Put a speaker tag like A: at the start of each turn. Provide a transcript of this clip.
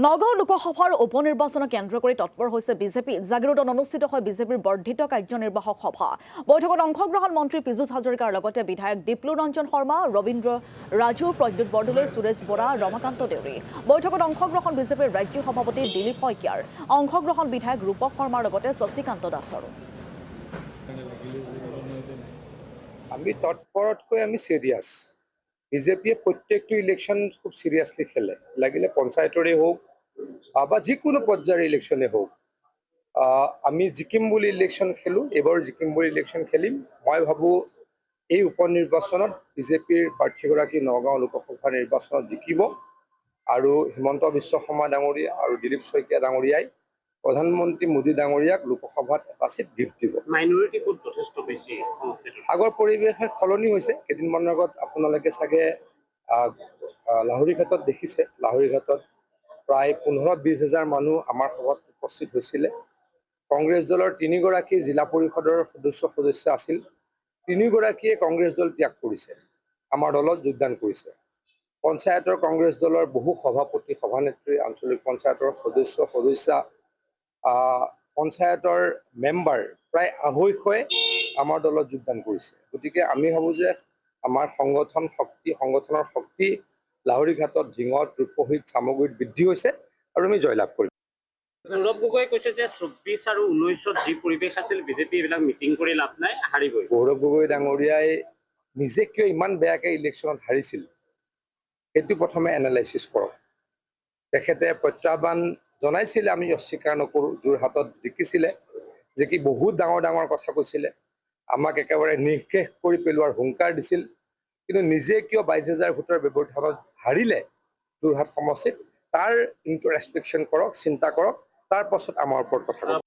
A: নগাঁও লোকসভাৰ উপনিৰ্বাচনক কেন্দ্ৰ কৰি তৎপৰ হৈছে বিজেপি। জাগিৰোডত অনুষ্ঠিত হয় বিজেপিৰ বৰ্ধিত কাৰ্যনিৰ্বাহক সভা। বৈঠকত অংশগ্ৰহণ মন্ত্ৰী পীযুষ হাজৰিকাৰ লগতে বিধায়ক দীপলু ৰঞ্জন শৰ্মা, ৰবীন্দ্ৰ ৰাজু, প্ৰদ্যুৎ বৰদলৈ, সুৰেশ বৰা, ৰমাকান্ত দেউৰী। বৈঠকত অংশগ্ৰহণ বিজেপিৰ ৰাজ্যিক সভাপতি দিলীপ শইকীয়াৰ, অংশগ্ৰহণ বিধায়ক ৰূপক শৰ্মাৰ লগতে শশীকান্ত দাসৰো।
B: আমি তৎপৰতকৈ আমি চিৰিয়াছ। বিজেপিয়ে প্ৰত্যেকটো ইলেকশ্যন খুব চিৰিয়াছলি খেলে, লাগিলে পঞ্চায়তৰে হওক বা যিকোনো পৰ্যায়ৰ ইলেকশ্যনে হওক। আমি জিকিম বুলি ইলেকশ্যন খেলোঁ, এইবাৰ জিকিম বুলি ইলেকশ্যন খেলিম। মই ভাবোঁ এই উপনিৰ্বাচনত বিজেপিৰ প্ৰাৰ্থীগৰাকী নগাঁও লোকসভা নিৰ্বাচনত জিকিব আৰু হিমন্ত বিশ্ব শৰ্মা ডাঙৰীয়া আৰু দিলীপ শইকীয়া ডাঙৰীয়াই প্ৰধানমন্ত্ৰী মোদী ডাঙৰীয়াক লোকসভাত এটা চিট গিফ্ট দিব।
C: মাইনৰিটি ভোট যথেষ্ট বেছি।
B: আগৰ পৰিৱেশ সলনি হৈছে। কেইদিনমানৰ আগত আপোনালোকে চাগে লাহৰীঘাটত দেখিছে, লাহৰীঘাটত প্ৰায় 15-20 হাজাৰ মানুহ আমাৰ সভাত উপস্থিত হৈছিলে। কংগ্ৰেছ দলৰ 3গৰাকী জিলা পৰিষদৰ সদস্য আছিল। 3গৰাকীয়ে কংগ্ৰেছ দল ত্যাগ কৰিছে, আমাৰ দলত যোগদান কৰিছে। পঞ্চায়তৰ কংগ্ৰেছ দলৰ বহু সভাপতি, সভানেত্ৰী, আঞ্চলিক পঞ্চায়তৰ সদস্যা, পঞ্চায়তৰ মেম্বাৰ প্ৰায় 250ই আমাৰ দলত যোগদান কৰিছে। গতিকে আমি ভাবোঁ যে আমাৰ সংগঠনৰ শক্তি লাহৰীঘাটত, ঢিঙত, ৰূপহীত, চামগুৰিত বৃদ্ধি হৈছে আৰু আমি জয়লাভ কৰিম।
C: গৌৰৱ গগৈয়ে কৈছে যে 24 আৰু 19ত যি পৰিৱেশ আছিল বিজেপি এইবিলাক মিটিং কৰি লাভ নাই, হাৰিবই।
B: গৌৰৱ গগৈ ডাঙৰীয়াই নিজে কিয় ইমান বেয়াকৈ ইলেকশ্যনত হাৰিছিল সেইটো প্ৰথমে এনালাইচিছ কৰক। তেখেতে প্ৰত্যাহ্বান জনাইছিলে, আমি অস্বীকাৰ নকৰোঁ। যোৰহাটত জিকিছিলে, জিকি বহুত ডাঙৰ ডাঙৰ কথা কৈছিলে, আমাক একেবাৰে নিঃশেষ কৰি পেলোৱাৰ হুংকাৰ দিছিল। কিন্তু নিজে কিয় 22,000 ভোটৰ ব্যৱধানত হাৰিলে যোৰহাট সমষ্টিত, তাৰ ইণ্ট্ৰস্পেকশ্যন কৰক, চিন্তা কৰক, তাৰ পাছত আমাৰ ওপৰত কথা ক'ব।